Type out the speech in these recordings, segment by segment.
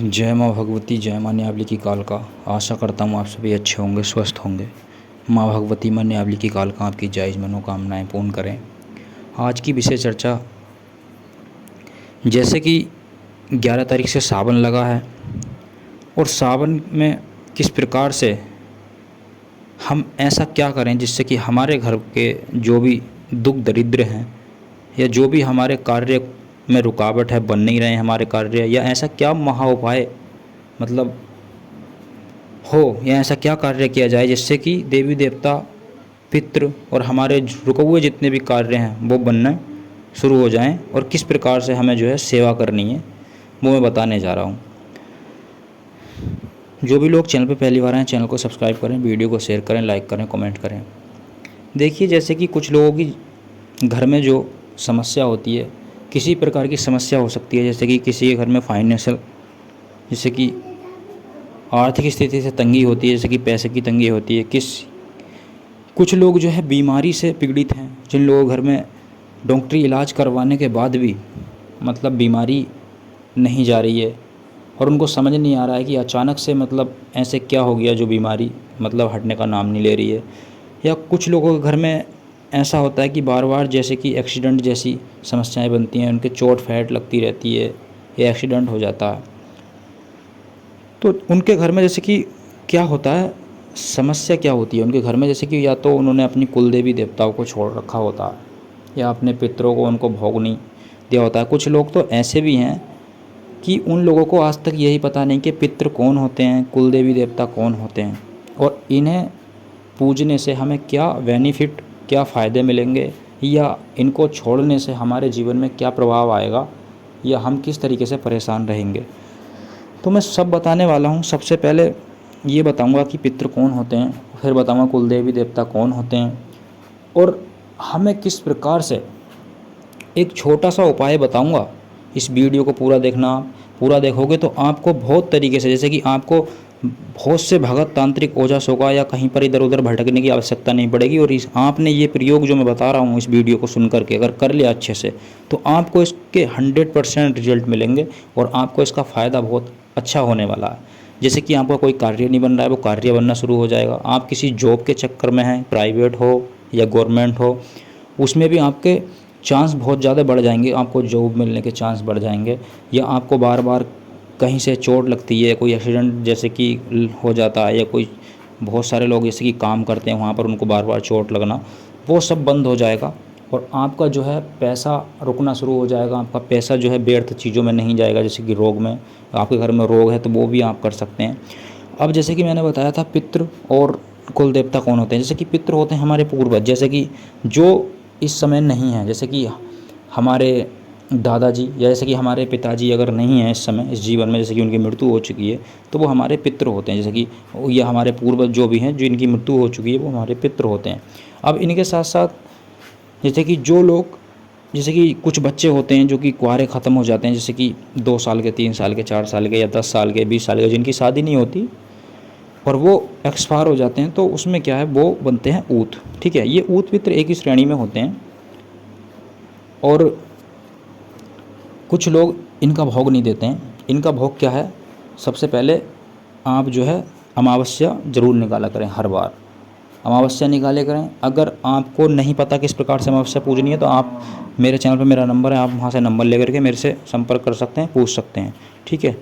जय माँ भगवती, जय माँ न्यावली की कालका। आशा करता हूँ आप सभी अच्छे होंगे, स्वस्थ होंगे। माँ भगवती माँ न्यावली की कालका आपकी जायज़ मनोकामनाएं पूर्ण करें। आज की विषय चर्चा, जैसे कि 11 तारीख से सावन लगा है और सावन में किस प्रकार से हम ऐसा क्या करें जिससे कि हमारे घर के जो भी दुख दरिद्र हैं या जो भी हमारे कार्य में रुकावट है, बन नहीं रहे हैं हमारे कार्य, या ऐसा क्या महा उपाय मतलब हो, या ऐसा क्या कार्य किया जाए जिससे कि देवी देवता, पितृ और हमारे रुके हुए जितने भी कार्य हैं वो बनना शुरू हो जाएं, और किस प्रकार से हमें जो है सेवा करनी है वो मैं बताने जा रहा हूँ। जो भी लोग चैनल पर पहली बार आए चैनल को सब्सक्राइब करें, वीडियो को शेयर करें, लाइक करें, कमेंट करें। देखिए, जैसे कि कुछ लोगों की घर में जो समस्या होती है, किसी प्रकार की समस्या हो सकती है, जैसे कि किसी के घर में फाइनेंशियल, जैसे कि आर्थिक स्थिति से तंगी होती है, जैसे कि पैसे की तंगी होती है। कुछ लोग जो है बीमारी से पीड़ित हैं, जिन लोगों के घर में डॉक्टरी इलाज करवाने के बाद भी मतलब बीमारी नहीं जा रही है और उनको समझ नहीं आ रहा है कि अचानक से मतलब ऐसे क्या हो गया जो बीमारी मतलब हटने का नाम नहीं ले रही है। या कुछ लोगों के घर में ऐसा होता है कि बार बार जैसे कि एक्सीडेंट जैसी समस्याएं बनती हैं, उनके चोट फैट लगती रहती है या एक्सीडेंट हो जाता है। तो उनके घर में जैसे कि क्या होता है, समस्या क्या होती है उनके घर में, जैसे कि या तो उन्होंने अपनी कुल देवी देवताओं को छोड़ रखा होता है या अपने पितरों को उनको भोग नहीं दिया होता है। कुछ लोग तो ऐसे भी हैं कि उन लोगों को आज तक यही पता नहीं कि पितृ कौन होते हैं, कुल देवी देवता कौन होते हैं, और इन्हें पूजने से हमें क्या बेनिफिट, क्या फ़ायदे मिलेंगे, या इनको छोड़ने से हमारे जीवन में क्या प्रभाव आएगा, या हम किस तरीके से परेशान रहेंगे। तो मैं सब बताने वाला हूँ। सबसे पहले ये बताऊँगा कि पितृ कौन होते हैं, फिर बताऊँगा कुल देवी देवता कौन होते हैं, और हमें किस प्रकार से, एक छोटा सा उपाय बताऊँगा। इस वीडियो को पूरा देखना, पूरा देखोगे तो आपको बहुत तरीके से, जैसे कि आपको बहुत से भगत तांत्रिक ओझा सोगा या कहीं पर इधर उधर भटकने की आवश्यकता नहीं पड़ेगी। और इस आपने ये प्रयोग जो मैं बता रहा हूँ इस वीडियो को सुन करके अगर कर लिया अच्छे से, तो आपको इसके 100% रिजल्ट मिलेंगे और आपको इसका फ़ायदा बहुत अच्छा होने वाला है। जैसे कि आपका कोई कार्य नहीं बन रहा है, वो कार्य बनना शुरू हो जाएगा। आप किसी जॉब के चक्कर में हैं, प्राइवेट हो या गवर्नमेंट हो, उसमें भी आपके चांस बहुत ज़्यादा बढ़ जाएंगे, आपको जॉब मिलने के चांस बढ़ जाएंगे। या आपको बार बार कहीं से चोट लगती है, कोई एक्सीडेंट जैसे कि हो जाता है, या कोई बहुत सारे लोग जैसे कि काम करते हैं वहाँ पर उनको बार बार चोट लगना, वो सब बंद हो जाएगा और आपका जो है पैसा रुकना शुरू हो जाएगा। आपका पैसा जो है व्यर्थ चीज़ों में नहीं जाएगा, जैसे कि रोग में, आपके घर में रोग है तो वो भी आप कर सकते हैं। अब जैसे कि मैंने बताया था पितृ और कुल देवता कौन होते हैं। जैसे कि पितृ होते हैं हमारे पूर्वज, जैसे कि जो इस समय नहीं है, जैसे कि हमारे दादाजी या जैसे कि हमारे पिताजी अगर नहीं हैं इस समय इस जीवन में, जैसे कि उनकी मृत्यु हो चुकी है, तो वो हमारे पितृ होते हैं। जैसे कि ये हमारे पूर्वज जो भी हैं, जो इनकी मृत्यु हो चुकी है, वो हमारे पितृ होते हैं। अब इनके साथ साथ जैसे कि जो लोग, जैसे कि कुछ बच्चे होते हैं जो कि कुंवारे ख़त्म हो जाते हैं, जैसे कि 2 साल के, 3 साल के, 4 साल के या 10 साल के, 20 साल के, जिनकी शादी नहीं होती और वो एक्सपायर हो जाते हैं, तो उसमें क्या है, वो बनते हैं ऊत। ठीक है, ये ऊत पितृ एक ही श्रेणी में होते हैं। और कुछ लोग इनका भोग नहीं देते हैं। इनका भोग क्या है, सबसे पहले आप जो है अमावस्या ज़रूर निकाला करें, हर बार अमावस्या निकाले करें। अगर आपको नहीं पता किस प्रकार से अमावस्या पूजनी है, तो आप मेरे चैनल पर मेरा नंबर है, आप वहाँ से नंबर लेकर के मेरे से संपर्क कर सकते हैं, पूछ सकते हैं। ठीक है।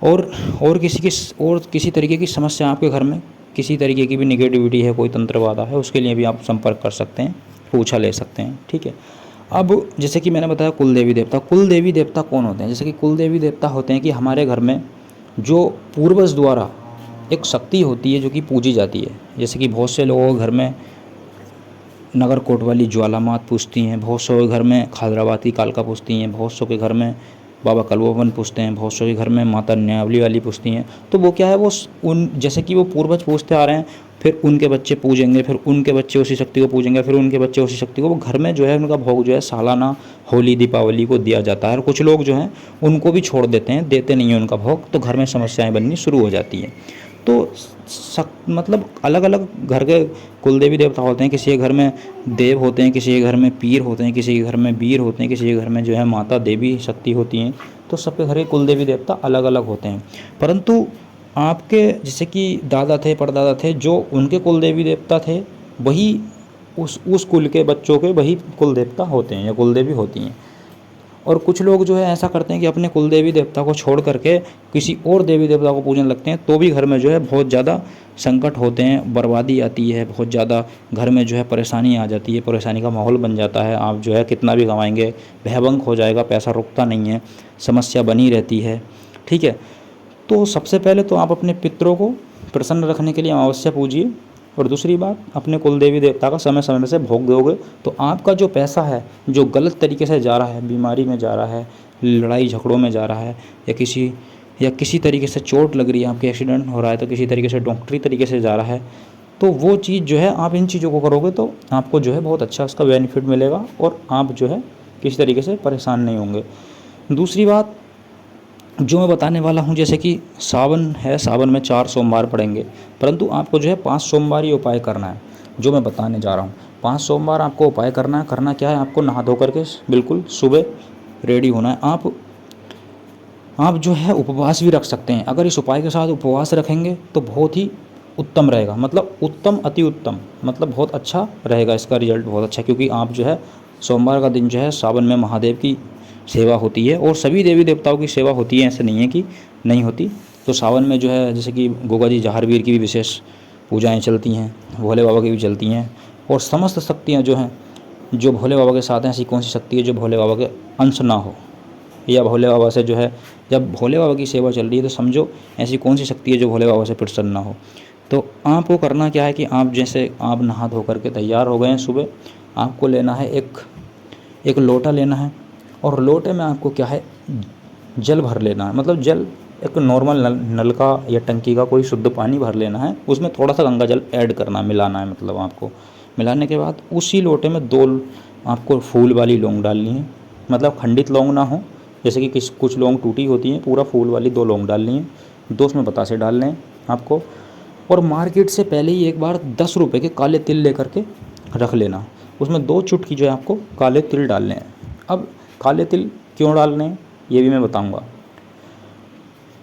और किसी तरीके की समस्या आपके घर में, किसी तरीके की भी निगेटिविटी है, कोई तंत्रवादा है, उसके लिए भी आप संपर्क कर सकते हैं, पूछा ले सकते हैं। ठीक है। अब जैसे कि मैंने बताया कुल देवी देवता, कुल देवी देवता कौन होते हैं। जैसे कि कुल देवी देवता होते हैं कि हमारे घर में जो पूर्वज द्वारा एक शक्ति होती है जो कि पूजी जाती है। जैसे कि बहुत से लोगों के घर में नगर कोट वाली ज्वाला मात पूजती हैं, बहुत सौ के घर में खादराबाती कालका पूजती हैं, बहुत सौ के घर में बाबा कलवावन पूजते हैं, बहुत सौ के घर में माता न्यावली वाली पूजती हैं। तो वो क्या है, वो उन जैसे कि वो पूर्वज पूजते आ रहे हैं, फिर उनके बच्चे पूजेंगे, फिर उनके बच्चे उसी शक्ति को पूजेंगे, फिर उनके बच्चे उसी शक्ति को, वो घर में जो है उनका भोग जो है सालाना होली दीपावली को दिया जाता है। और कुछ लोग जो हैं उनको भी छोड़ देते हैं, देते नहीं हैं उनका भोग, तो घर में समस्याएं बननी शुरू हो जाती हैं। तो मतलब अलग अलग घर के कुल देवी देवता होते हैं। किसी के घर में देव होते हैं, किसी के घर में पीर होते हैं, किसी के घर में वीर होते हैं, किसी के घर में जो है माता देवी शक्ति होती हैं। तो सबके घर के कुल देवी देवता अलग अलग होते हैं। परंतु आपके जैसे कि दादा थे, परदादा थे, जो उनके कुल देवी देवता थे वही उस कुल के बच्चों के वही कुल देवता होते हैं या कुल देवी होती हैं। और कुछ लोग जो है ऐसा करते हैं कि अपने कुल देवी देवता को छोड़ करके किसी और देवी देवता को पूजने लगते हैं, तो भी घर में जो है बहुत ज़्यादा संकट होते हैं, बर्बादी आती है, बहुत ज़्यादा घर में जो है परेशानी आ जाती है, परेशानी का माहौल बन जाता है। आप जो है कितना भी कमाएंगे भयभंग हो जाएगा, पैसा रुकता नहीं है, समस्या बनी रहती है। ठीक है, तो सबसे पहले तो आप अपने पितरों को प्रसन्न रखने के लिए अमावस्या पूजिए। और दूसरी बात, अपने कुल देवी देवता का समय समय से भोग दोगे तो आपका जो पैसा है जो गलत तरीके से जा रहा है, बीमारी में जा रहा है, लड़ाई झगड़ों में जा रहा है, या किसी तरीके से चोट लग रही है, आपके एक्सीडेंट हो रहा है, तो किसी तरीके से डॉक्टरी तरीके से जा रहा है, तो वो चीज़ जो है आप इन चीज़ों को करोगे तो आपको जो है बहुत अच्छा उसका बेनिफिट मिलेगा और आप जो है किसी तरीके से परेशान नहीं होंगे। दूसरी बात जो मैं बताने वाला हूँ, जैसे कि सावन है, सावन में 4 सोमवार पड़ेंगे, परंतु आपको जो है 5 सोमवार ही उपाय करना है जो मैं बताने जा रहा हूँ। 5 सोमवार आपको उपाय करना है। करना क्या है, आपको नहा धो करके बिल्कुल सुबह रेडी होना है। आप जो है उपवास भी रख सकते हैं। अगर इस उपाय के साथ उपवास रखेंगे तो बहुत ही उत्तम रहेगा, मतलब उत्तम अति उत्तम, मतलब बहुत अच्छा रहेगा, इसका रिजल्ट बहुत अच्छा। क्योंकि आप जो है सोमवार का दिन जो है सावन में महादेव की सेवा होती है और सभी देवी देवताओं की सेवा होती है, ऐसे नहीं है कि नहीं होती। तो सावन में जो है जैसे कि गोगा जी जहारवीर की भी विशेष पूजाएं चलती हैं, भोले बाबा की भी चलती हैं, और समस्त शक्तियाँ जो हैं जो भोले बाबा के साथ हैं, ऐसी कौन सी शक्ति है जो भोले बाबा के अंश ना हो, या भोले बाबा से जो है, जब भोले बाबा की सेवा चल रही है तो समझो ऐसी कौन सी शक्ति है जो भोले बाबा से प्रसन्न ना हो। तो आपको करना क्या है कि आप जैसे आप नहा धो करके तैयार हो गए हैं, सुबह आपको लेना है एक लोटा लेना है, और लोटे में आपको क्या है जल भर लेना है। मतलब जल एक नॉर्मल नल का या टंकी का कोई शुद्ध पानी भर लेना है, उसमें थोड़ा सा गंगा जल ऐड करना, मिलाना है। मतलब आपको मिलाने के बाद उसी लोटे में 2 आपको फूल वाली लौंग डालनी है, मतलब खंडित लौंग ना हो, जैसे कि कुछ लौंग टूटी होती हैं, पूरा फूल वाली 2 लौंग डालनी है, 2 उसमें बतासे डालने हैं आपको। और मार्केट से पहले ही एक बार 10 रुपये के काले तिल लेकर के रख लेना, उसमें 2 चुटकी जो है आपको काले तिल डालने हैं। अब काले तिल क्यों डालने हैं ये भी मैं बताऊंगा।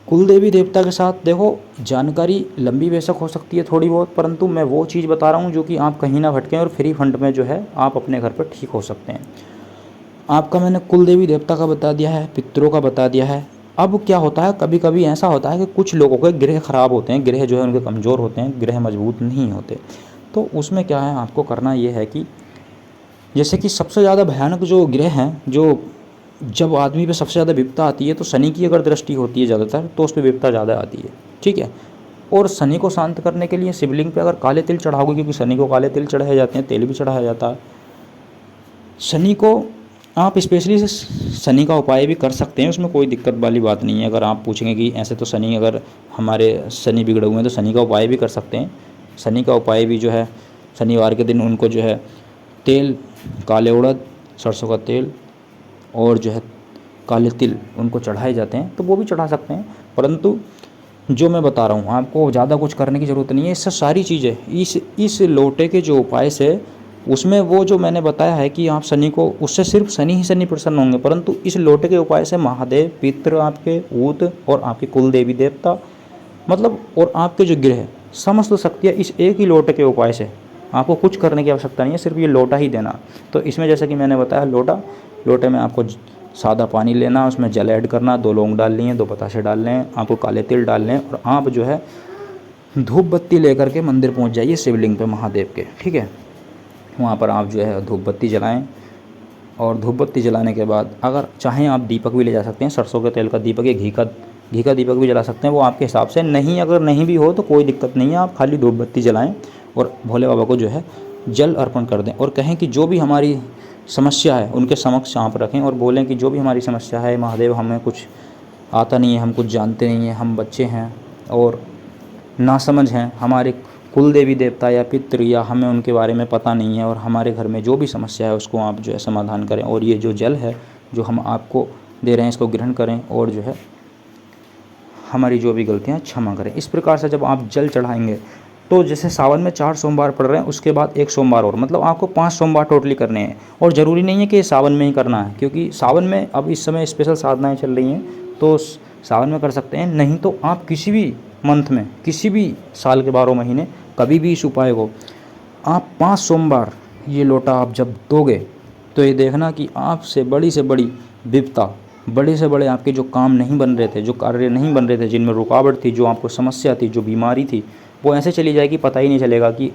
कुल देवी देवता के साथ देखो, जानकारी लंबी बेशक हो सकती है थोड़ी बहुत, परंतु मैं वो चीज़ बता रहा हूँ जो कि आप कहीं ना भटकें और फ्री फंड में जो है आप अपने घर पर ठीक हो सकते हैं। आपका मैंने कुल देवी देवता का बता दिया है, पितरों का बता दिया है। अब क्या होता है, कभी कभी ऐसा होता है कि कुछ लोगों के ग्रह खराब होते हैं, ग्रह जो है उनके कमज़ोर होते हैं, ग्रह मजबूत नहीं होते। तो उसमें क्या है, आपको करना ये है कि जैसे कि सबसे ज़्यादा भयानक जो ग्रह हैं, जो जब आदमी पे सबसे ज़्यादा विपत्ता आती है, तो शनि की अगर दृष्टि होती है ज़्यादातर तो उस पर विपत्ता ज़्यादा आती है। ठीक है, और शनि को शांत करने के लिए शिवलिंग पे अगर काले तिल चढ़ाओगे, क्योंकि शनि को काले तिल चढ़ाए जाते हैं, तेल भी चढ़ाया जाता है। शनि को आप स्पेशली शनि का उपाय भी कर सकते हैं, उसमें कोई दिक्कत वाली बात नहीं है। अगर आप पूछेंगे कि ऐसे तो शनि, अगर हमारे शनि बिगड़े हुए हैं तो शनि का उपाय भी कर सकते हैं। शनि का उपाय भी जो है शनिवार के दिन उनको जो है तेल, काले उड़द, सरसों का तेल और जो है काले तिल उनको चढ़ाए जाते हैं, तो वो भी चढ़ा सकते हैं। परंतु जो मैं बता रहा हूँ आपको ज़्यादा कुछ करने की ज़रूरत नहीं है। इससे सारी चीज़ें इस लोटे के जो उपाय से, उसमें वो जो मैंने बताया है कि आप शनि को, उससे सिर्फ शनि ही शनि प्रसन्न होंगे, परंतु इस लोटे के उपाय से महादेव, पितृ आपके, ऊत और आपके कुल देवी देवता, मतलब और आपके जो ग्रह, समस्त शक्तियाँ इस एक ही लोटे के उपाय से, आपको कुछ करने की आवश्यकता नहीं है, सिर्फ ये लोटा ही देना। तो इसमें जैसे कि मैंने बताया, लोटे में आपको सादा पानी लेना, उसमें जल ऐड करना, 2 लौंग डालनी है, 2 बतासे डालने हैं, आपको काले तिल डालने हैं, और आप जो है धूप बत्ती लेकर के मंदिर पहुंच जाइए शिवलिंग पे महादेव के। ठीक है, वहाँ पर आप जो है धूप बत्ती जलाएं, और धूप बत्ती जलाने के बाद अगर चाहें आप दीपक भी ले जा सकते हैं, सरसों के तेल का दीपक या घी का दीपक भी जला सकते हैं, वो आपके हिसाब से। नहीं, अगर नहीं भी हो तो कोई दिक्कत नहीं है, आप खाली धूप बत्ती जलाएँ और भोले बाबा को जो है जल अर्पण कर दें, और कहें कि जो भी हमारी समस्या है उनके समक्ष आप रखें, और बोलें कि जो भी हमारी समस्या है महादेव, हमें कुछ आता नहीं है, हम कुछ जानते नहीं हैं, हम बच्चे हैं और नासमझ हैं, हमारे कुल देवी देवता या पितृ या हमें उनके बारे में पता नहीं है, और हमारे घर में जो भी समस्या है उसको आप जो है समाधान करें, और ये जो जल है जो हम आपको दे रहे हैं इसको ग्रहण करें, और जो है हमारी जो भी गलतियाँ क्षमा करें। इस प्रकार से जब आप जल चढ़ाएंगे, तो जैसे सावन में 4 सोमवार पड़ रहे हैं, उसके बाद 1 सोमवार और, मतलब आपको 5 सोमवार टोटली करने हैं। और ज़रूरी नहीं है कि सावन में ही करना है, क्योंकि सावन में अब इस समय स्पेशल साधनाएं चल रही हैं, तो सावन में कर सकते हैं, नहीं तो आप किसी भी मंथ में, किसी भी साल के 12 महीने कभी भी इस उपाय को आप 5 सोमवार ये लोटा आप जब दोगे तो ये देखना कि आपसे बड़ी विपदा, बड़े से बड़े आपके जो काम नहीं बन रहे थे, जो कार्य नहीं बन रहे थे, जिनमें रुकावट थी, जो आपको समस्या थी, जो बीमारी थी, वो ऐसे चली जाएगी पता ही नहीं चलेगा कि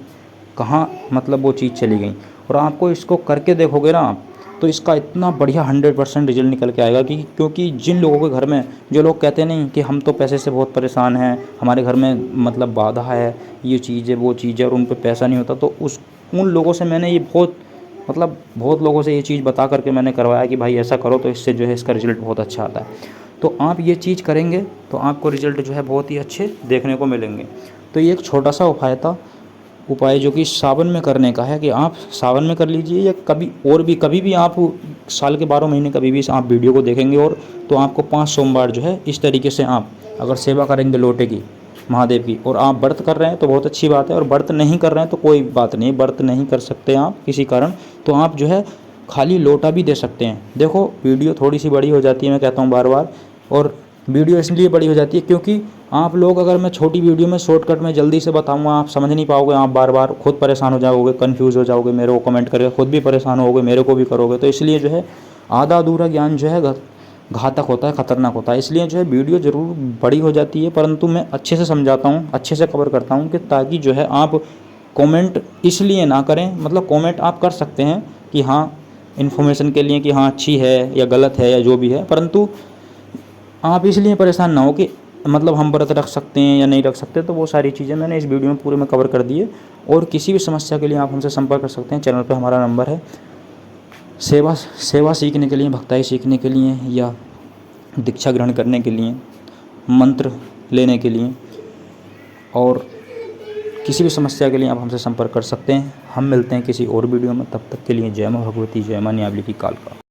कहाँ मतलब वो चीज़ चली गई। और आपको इसको करके देखोगे ना आप, तो इसका इतना बढ़िया 100% रिजल्ट निकल के आएगा कि क्योंकि जिन लोगों के घर में, जो लोग कहते नहीं कि हम तो पैसे से बहुत परेशान हैं, हमारे घर में मतलब बाधा है, ये चीज़ है वो चीज़ है, और उन पे पैसा नहीं होता, तो उन लोगों से मैंने ये बहुत लोगों से ये चीज़ बता करके मैंने करवाया कि भाई ऐसा करो तो इससे जो है इसका रिज़ल्ट बहुत अच्छा आता है। तो आप ये चीज़ करेंगे तो आपको रिज़ल्ट जो है बहुत ही अच्छे देखने को मिलेंगे। तो ये एक छोटा सा उपाय जो कि सावन में करने का है कि आप सावन में कर लीजिए, या कभी भी आप साल के 12 महीने कभी भी आप वीडियो को देखेंगे, और तो आपको 5 सोमवार जो है इस तरीके से आप अगर सेवा करेंगे लोटे की, महादेव की, और आप व्रत कर रहे हैं तो बहुत अच्छी बात है, और व्रत नहीं कर रहे हैं तो कोई बात नहीं, व्रत नहीं कर सकते आप किसी कारण, तो आप जो है खाली लोटा भी दे सकते हैं। देखो वीडियो थोड़ी सी बड़ी हो जाती है, मैं कहता हूँ बार बार, और वीडियो इसलिए बड़ी हो जाती है क्योंकि आप लोग, अगर मैं छोटी वीडियो में शॉर्टकट में जल्दी से बताऊंगा, आप समझ नहीं पाओगे, आप बार बार खुद परेशान हो जाओगे, कन्फ्यूज़ हो जाओगे, मेरे को कमेंट करके खुद भी परेशान होगे, मेरे को भी करोगे। तो इसलिए जो है आधा अधूरा ज्ञान जो है घातक होता है, ख़तरनाक होता है। इसलिए जो है वीडियो ज़रूर बड़ी हो जाती है, परंतु मैं अच्छे से समझाता हूँ, अच्छे से कवर करता हूँ कि ताकि जो है आप कमेंट इसलिए ना करें, मतलब कमेंट आप कर सकते हैं कि हाँ इन्फॉर्मेशन के लिए कि हाँ अच्छी है या गलत है या जो भी है, परंतु आप इसलिए परेशान ना हो कि मतलब हम व्रत रख सकते हैं या नहीं रख सकते। तो वो सारी चीज़ें मैंने इस वीडियो में पूरे में कवर कर दी है। और किसी भी समस्या के लिए आप हमसे संपर्क कर सकते हैं। चैनल पे हमारा नंबर है, सेवा सीखने के लिए, भक्ताई सीखने के लिए, या दीक्षा ग्रहण करने के लिए, मंत्र लेने के लिए, और किसी भी समस्या के लिए आप हमसे संपर्क कर सकते हैं। हम मिलते हैं किसी और वीडियो में, तब तक के लिए जय मां भगवती, जय मां न्यावली की काल का।